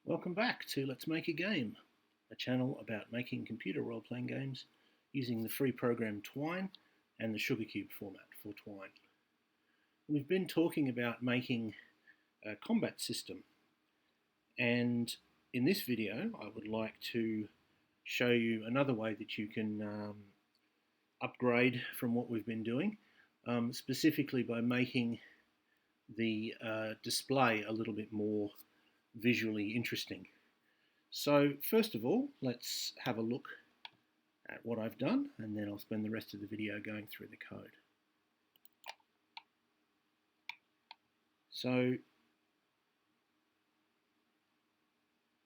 Welcome back to Let's Make a Game, a channel about making computer role-playing games using the free program Twine and the Sugarcube format for Twine. We've been talking about making a combat system, and in this video I would like to show you another way that you can upgrade from what we've been doing, specifically by making the display a little bit more visually interesting. So first of all, let's have a look at what I've done, and then I'll spend the rest of the video going through the code. So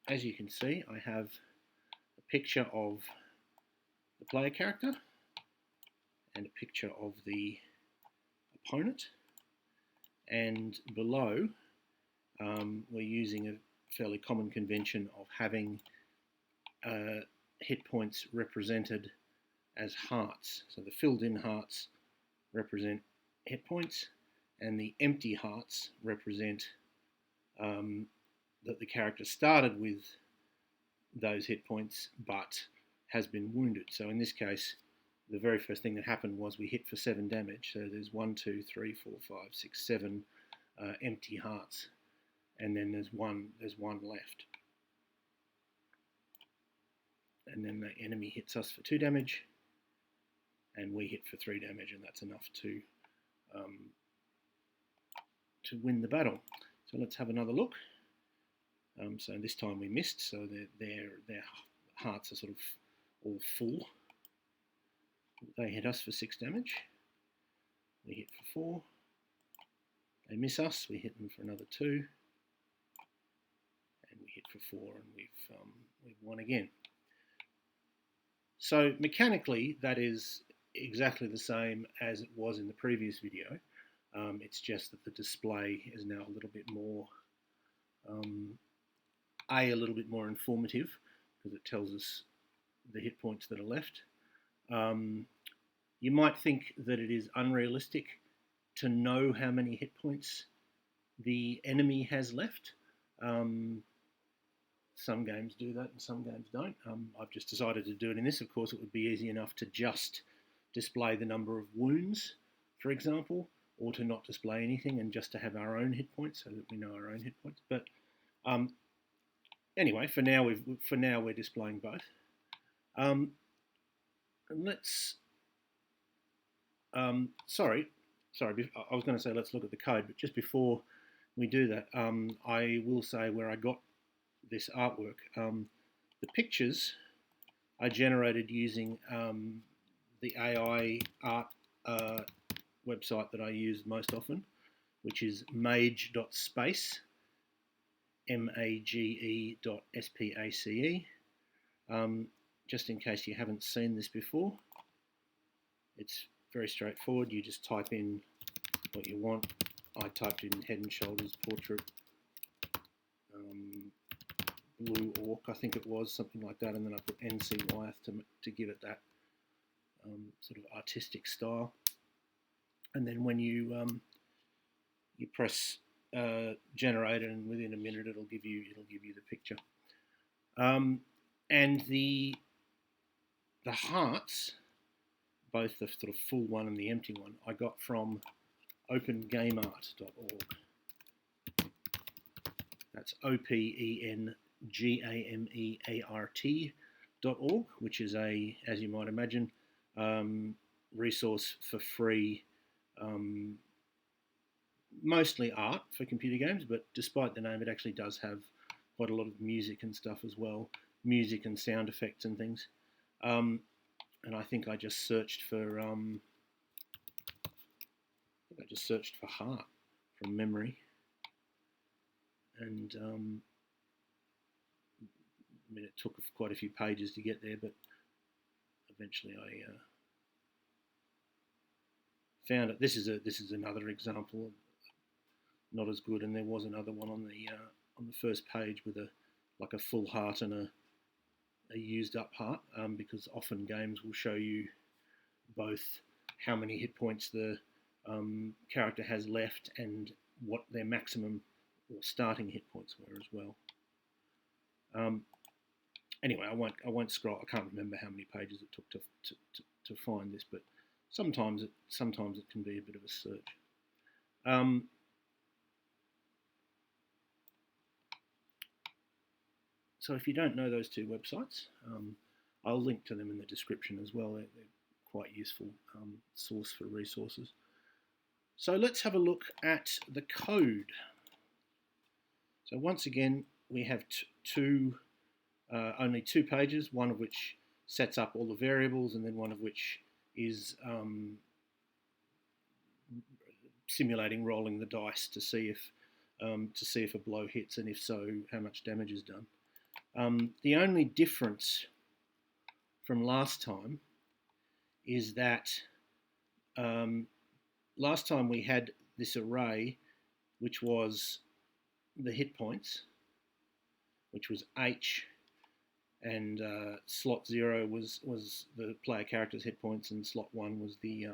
as you can see, I have a picture of the player character and a picture of the opponent, and below we're using a fairly common convention of having hit points represented as hearts. So the filled in hearts represent hit points, and the empty hearts represent that the character started with those hit points but has been wounded. So in this case, the very first thing that happened was we hit for 7 damage. So there's 1, 2, 3, 4, 5, 6, 7 empty hearts, and then there's one left. And then the enemy hits us for 2 damage, and we hit for 3 damage, and that's enough to win the battle. So let's have another look. So this time we missed, so their hearts are sort of all full. They hit us for 6 damage. We hit for 4. They miss us. We hit them for another 2, and we hit for 4, and we've won again. So mechanically, that is exactly the same as it was in the previous video. It's just that the display is now a little bit more, a little bit more informative, because it tells us the hit points that are left. You might think that it is unrealistic to know how many hit points the enemy has left. Some games do that and some games don't. I've just decided to do it in this. Of course, it would be easy enough to just display the number of wounds, for example, or to not display anything and just to have our own hit points so that we know our own hit points. But anyway, for now we're displaying both. And let's sorry, I was going to say let's look at the code, but just before we do that, I will say where I got this artwork. The pictures I generated using the AI art website that I use most often, which is mage.space, mage.space. Just in case you haven't seen this before, it's very straightforward. You just type in what you want. I typed in Head and Shoulders portrait, blue orc, I think it was, something like that, and then I put NC Wyeth to give it that sort of artistic style. And then when you press generate, and within a minute it'll give you the picture. And the hearts, both the sort of full one and the empty one, I got from opengameart.org. That's opengameart.org, which is a, as you might imagine, resource for free, mostly art for computer games, but despite the name, it actually does have quite a lot of music and stuff as well, music and sound effects and things. And I think I just searched for heart from memory, and I mean, it took quite a few pages to get there, but eventually I found it. This is another example, not as good, and there was another one on the first page with a full heart and a used up heart, because often games will show you both how many hit points the character has left and what their maximum or starting hit points were as well. Anyway, I won't scroll. I can't remember how many pages it took to find this, but sometimes it can be a bit of a search. So if you don't know those two websites, I'll link to them in the description as well. They're quite useful source for resources. So let's have a look at the code. So once again, we have only two pages, one of which sets up all the variables, and then one of which is simulating rolling the dice to see if a blow hits, and if so, how much damage is done. The only difference from last time is that last time we had this array, which was the hit points, which was H, and slot 0 was the player character's hit points, and slot 1 was the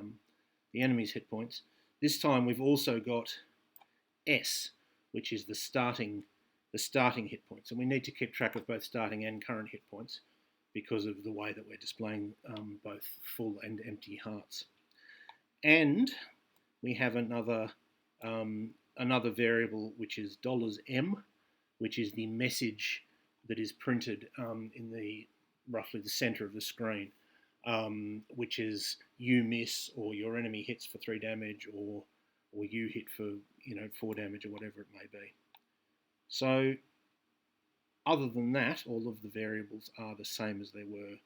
enemy's hit points. This time we've also got S, which is the starting hit points, and we need to keep track of both starting and current hit points because of the way that we're displaying both full and empty hearts. And we have another variable, which is $M, which is the message that is printed in roughly the center of the screen, which is you miss, or your enemy hits for 3 damage, or you hit for 4 damage, or whatever it may be. So other than that, all of the variables are the same as they were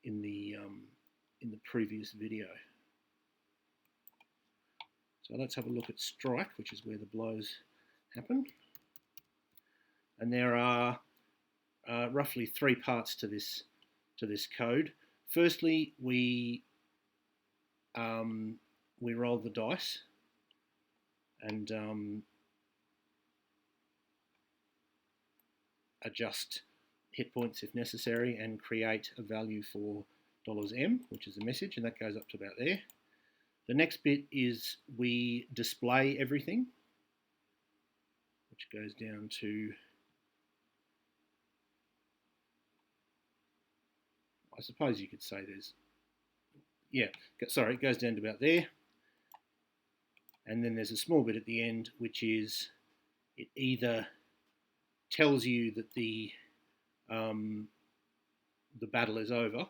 in the previous video. So let's have a look at strike, which is where the blows happen. And there are roughly 3 parts to this code. Firstly, we roll the dice and adjust hit points if necessary, and create a value for $M, which is a message, and that goes up to about there. The next bit is we display everything, which goes down to, I suppose you could say it goes down to about there. And then there's a small bit at the end, which is it either tells you that the battle is over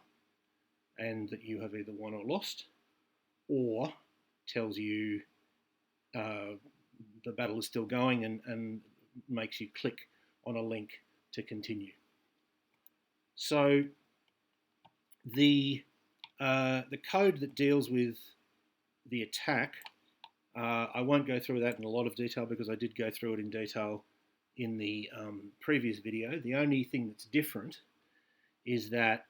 and that you have either won or lost, or tells you the battle is still going and makes you click on a link to continue. So the code that deals with the attack, I won't go through that in a lot of detail because I did go through it in detail in the previous video. The only thing that's different is that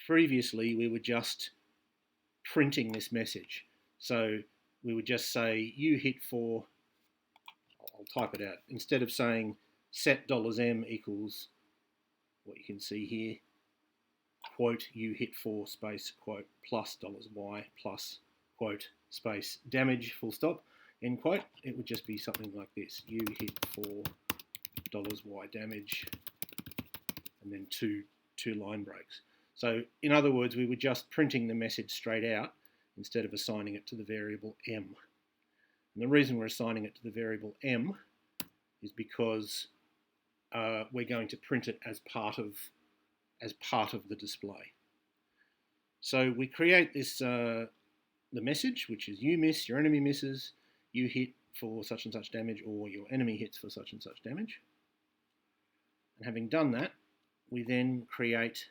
previously we were just printing this message. So we would just say you hit for, I'll type it out, instead of saying set $M equals what you can see here, quote you hit for space quote plus $Y plus quote space damage full stop end quote, it would just be something like this: you hit for $Y damage, and then two line breaks. So in other words, we were just printing the message straight out instead of assigning it to the variable M. And the reason we're assigning it to the variable M is because we're going to print it as part of the display. So we create this the message, which is you miss, your enemy misses, you hit for such and such damage, or your enemy hits for such and such damage. And having done that, we then create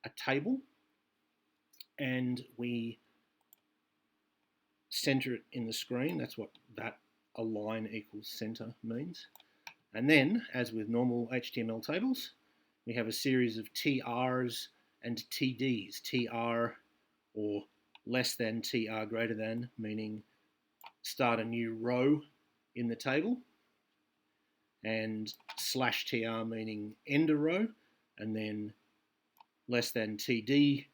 a table and we center it in the screen. That's what that align equals center means. And then, as with normal HTML tables, we have a series of TRs and TDs. TR, or less than TR greater than, meaning start a new row in the table, and /TR meaning end a row, and then less than TD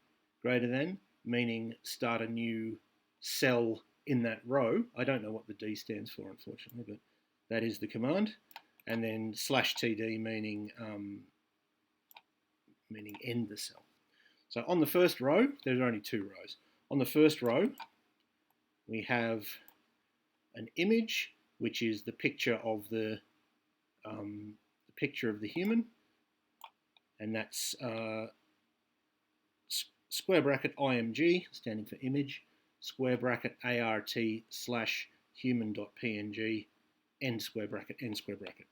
greater than, meaning start a new cell in that row. I don't know what the D stands for, unfortunately, but that is the command. and then /td meaning meaning end the cell. So on the first row, there's only 2 rows. On the first row, we have an image, which is the picture of the human, and that's square bracket IMG, standing for image, square bracket ART/human.png, end square bracket, end square bracket.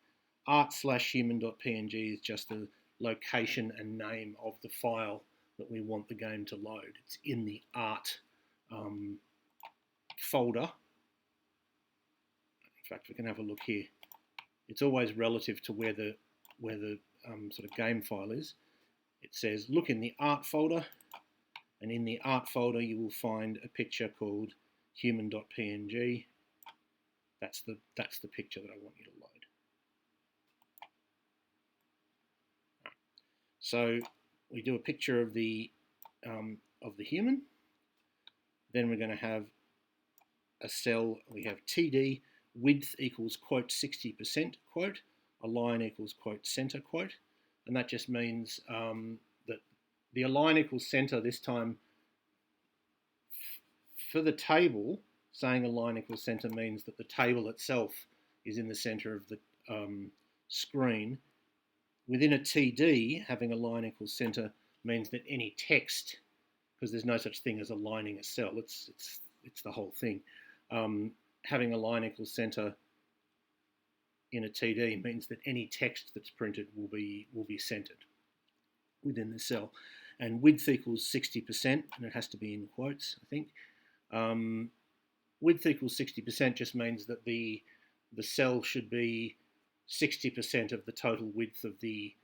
art/human.png is just the location and name of the file that we want the game to load. It's in the art folder. In fact, we can have a look here. It's always relative to where the sort of game file is. It says look in the art folder, and in the art folder you will find a picture called human.png. That's the picture that I want you to load. So we do a picture of the human. Then we're going to have a cell. We have TD width equals quote 60% quote, align equals quote center quote, and that just means that the align equals center this time for the table. Saying align equals center means that the table itself is in the center of the screen. Within a TD, having align equals center means that any text, because there's no such thing as aligning a cell, it's the whole thing. Having align equals center in a TD means that any text that's printed will be centered within the cell. And width equals 60%, and it has to be in quotes, I think. Width equals 60% just means that the cell should be 60% of the total width of the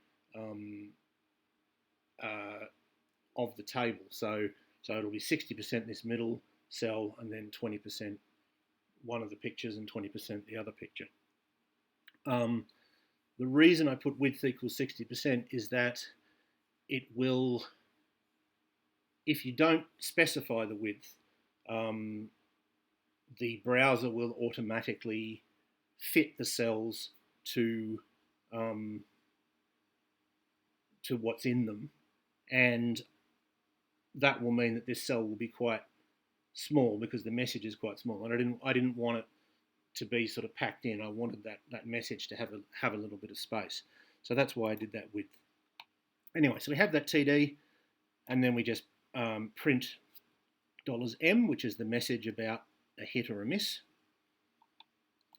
table. So it'll be 60% this middle cell, and then 20% one of the pictures and 20% the other picture. The reason I put width equals 60% is that it will, if you don't specify the width, the browser will automatically fit the cells to what's in them, and that will mean that this cell will be quite small because the message is quite small, and I didn't want it to be sort of packed in. I wanted that message to have a little bit of space, so that's why I did that width. Anyway, so we have that TD, and then we just print $M, which is the message about a hit or a miss,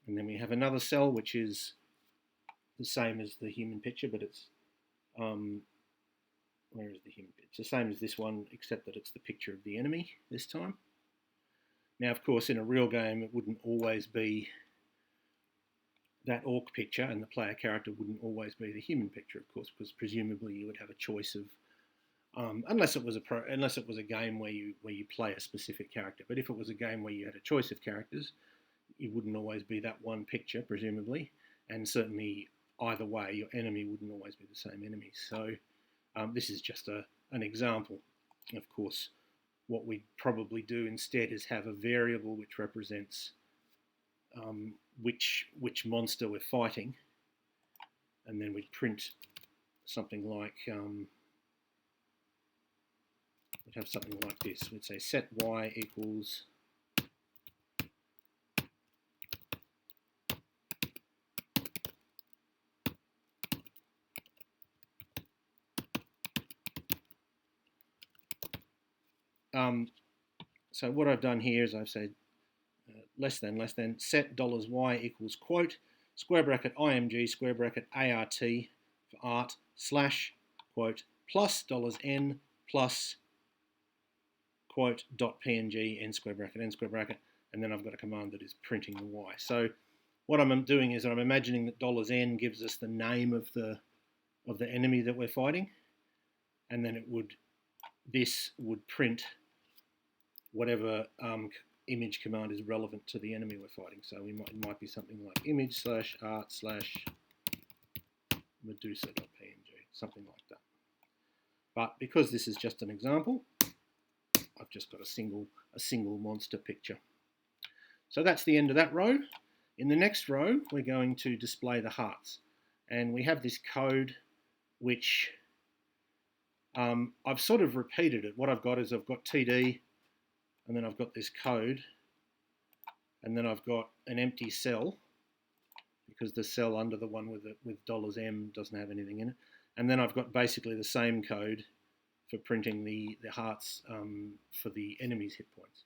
and then we have another cell which is the same as the human picture, but it's where is the human picture? It's the same as this one, except that it's the picture of the enemy this time. Now, of course, in a real game, it wouldn't always be that orc picture, and the player character wouldn't always be the human picture, of course, because presumably you would have a choice of, unless it was a game where you play a specific character. But if it was a game where you had a choice of characters, it wouldn't always be that one picture, presumably, and certainly either way, your enemy wouldn't always be the same enemy. So this is just an example. Of course, what we'd probably do instead is have a variable which represents which monster we're fighting, and then we'd print something like we'd have something like this. We'd say set y equals so what I've done here is I've said less than set $y equals quote square bracket img square bracket art for art slash quote plus $n plus quote dot png n square bracket, and then I've got a command that is printing the y. So what I'm doing is I'm imagining that $n gives us the name of the enemy that we're fighting, and then this would print whatever image command is relevant to the enemy we're fighting. So it might be something like image slash art slash medusa.png, something like that. But because this is just an example, I've just got a single monster picture. So that's the end of that row. In the next row, we're going to display the hearts. And we have this code which I've sort of repeated it. What I've got is I've got TD, and then I've got this code, and then I've got an empty cell, because the cell under the one with $M doesn't have anything in it. And then I've got basically the same code for printing the hearts for the enemy's hit points.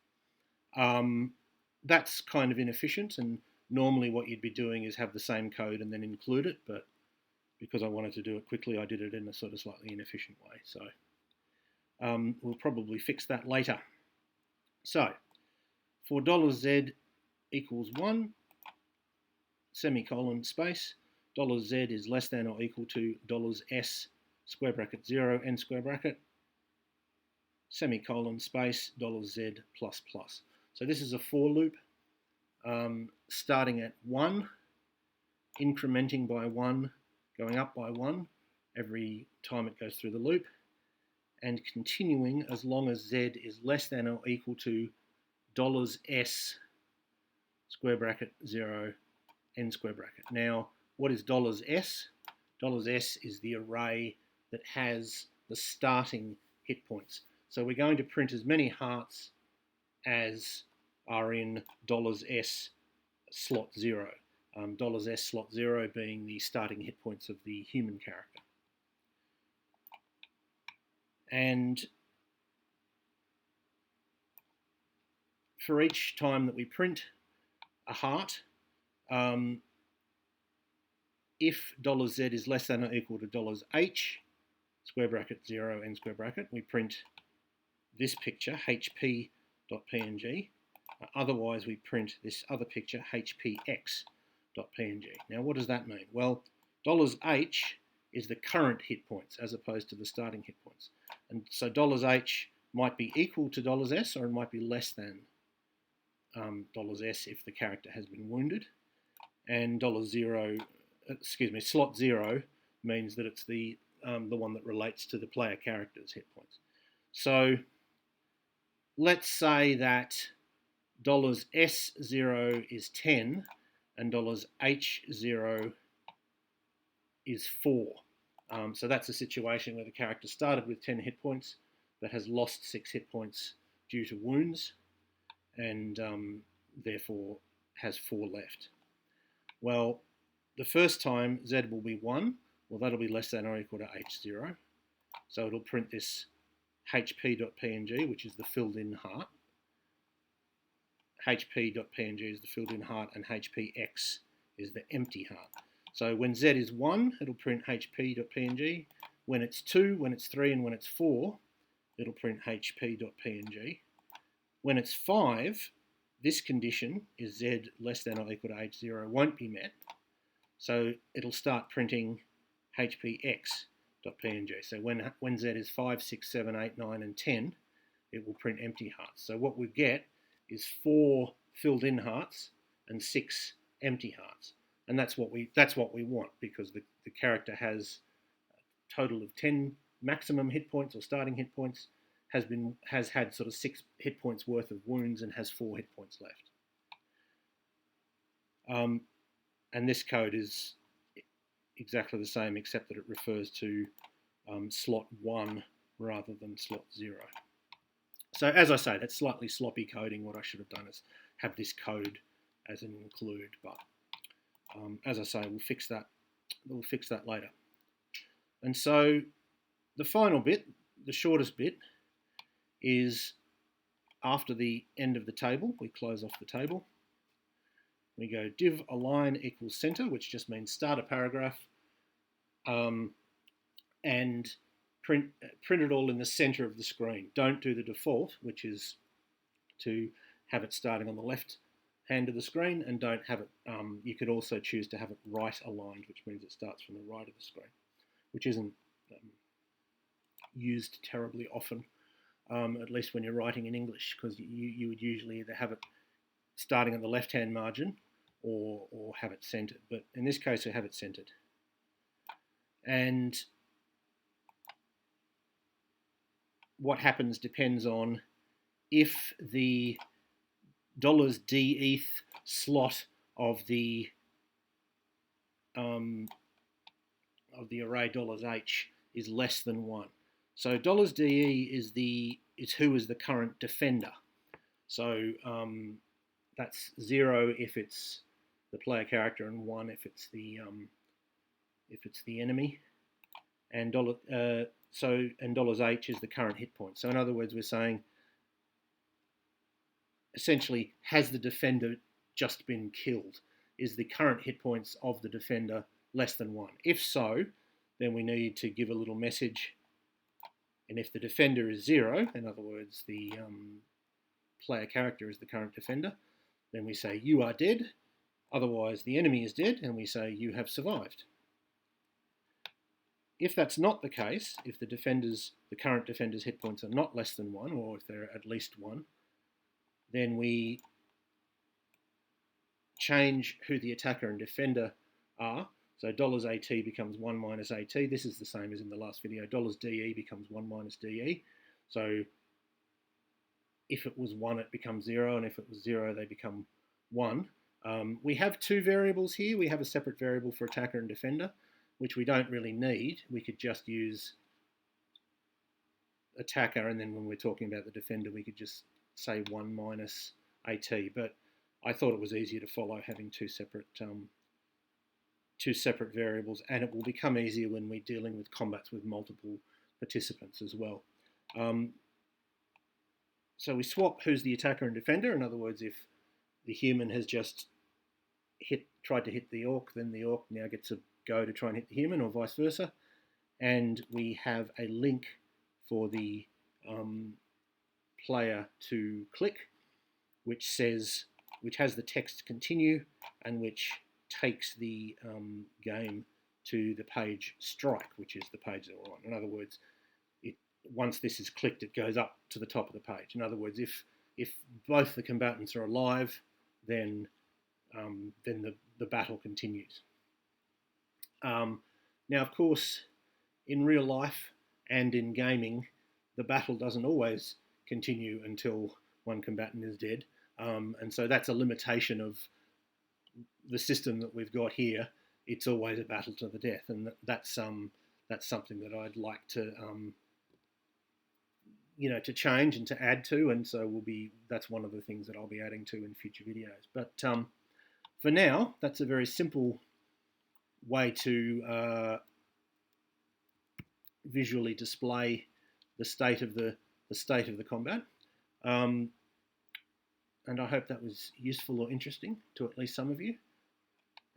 That's kind of inefficient, and normally what you'd be doing is have the same code and then include it, but because I wanted to do it quickly, I did it in a sort of slightly inefficient way. So we'll probably fix that later. So for $Z equals 1, semicolon, space, $Z is less than or equal to $S, square bracket 0, end square bracket, semicolon, space, $Z plus plus. So this is a for loop, starting at 1, incrementing by 1, going up by 1 every time it goes through the loop, and continuing as long as Z is less than or equal to $S, square bracket 0, end square bracket. Now, what is $S? $S is the array that has the starting hit points. So we're going to print as many hearts as are in $S slot 0. $S slot 0 being the starting hit points of the human character. And for each time that we print a heart, if $Z is less than or equal to $H, square bracket 0, end square bracket, we print this picture, hp.png. Otherwise, we print this other picture, hpx.png. Now, what does that mean? Well, $H is the current hit points as opposed to the starting hit points. And so $H might be equal to $S, or it might be less than $S if the character has been wounded. And slot 0 means that it's the one that relates to the player character's hit points. So let's say that $S0 is 10 and $H0 is 4. So that's a situation where the character started with 10 hit points but has lost 6 hit points due to wounds, and therefore has 4 left. Well, the first time Z will be 1, well, that'll be less than or equal to H0. So it'll print this hp.png, which is the filled in heart. hp.png is the filled in heart, and hpx is the empty heart. So when Z is 1, it'll print hp.png. When it's 2, when it's 3, and when it's 4, it'll print hp.png. When it's 5, this condition is Z less than or equal to H0 won't be met. So it'll start printing hpx.png. So when Z is 5, 6, 7, 8, 9, and 10, it will print empty hearts. So what we get is 4 filled in hearts and 6 empty hearts. And that's what we want, because the character has a total of 10 maximum hit points or starting hit points, has had sort of 6 hit points worth of wounds, and has 4 hit points left. And this code is exactly the same, except that it refers to slot 1 rather than slot 0. So as I say, that's slightly sloppy coding. What I should have done is have this code as an include, but as I say, we'll fix that later. And so the final bit, the shortest bit, is after the end of the table. We close off the table. We go div align equals center, which just means start a paragraph, and print it all in the center of the screen. Don't do the default, which is to have it starting on the left hand of the screen, and don't have it, you could also choose to have it right aligned, which means it starts from the right of the screen, which isn't used terribly often, at least when you're writing in English, because you would usually either have it starting at the left-hand margin or have it centered. But in this case, we have it centered. And what happens depends on if the $DETH slot of the array $H is less than 1. So $DE is who is the current defender. So that's 0 if it's the player character and 1 if it's the enemy. And $H is the current hit point. So in other words, we're saying essentially, has the defender just been killed? Is the current hit points of the defender less than 1? If so, then we need to give a little message. And if the defender is 0, in other words, the player character is the current defender, then we say you are dead. Otherwise, the enemy is dead, and we say you have survived. If that's not the case, if the current defender's hit points are not less than 1, or if they're at least 1, then we change who the attacker and defender are. So $AT becomes 1 minus AT. This is the same as in the last video. $DE becomes 1 minus DE. So if it was 1, it becomes 0, and if it was 0, they become 1. We have two variables here. We have a separate variable for attacker and defender, which we don't really need. We could just use attacker, and then when we're talking about the defender, we could just say 1 minus AT. But I thought it was easier to follow having two separate variables, and it will become easier when we're dealing with combats with multiple participants as well. So we swap who's the attacker and defender. In other words, if the human has just tried to hit the orc, then the orc now gets a go to try and hit the human, or vice versa. And we have a link for the player to click, which has the text continue, and which takes the game to the page strike, which is the page that we're on. In other words, once this is clicked, it goes up to the top of the page. In other words, if both the combatants are alive, then the battle continues. Now, of course, in real life and in gaming, the battle doesn't always continue until one combatant is dead, and so that's a limitation of the system that we've got here. It's always a battle to the death, and that's something that I'd like to to change and to add to, and so that's one of the things that I'll be adding to in future videos. But for now, that's a very simple way to visually display the state of the combat, and I hope that was useful or interesting to at least some of you,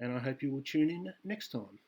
and I hope you will tune in next time.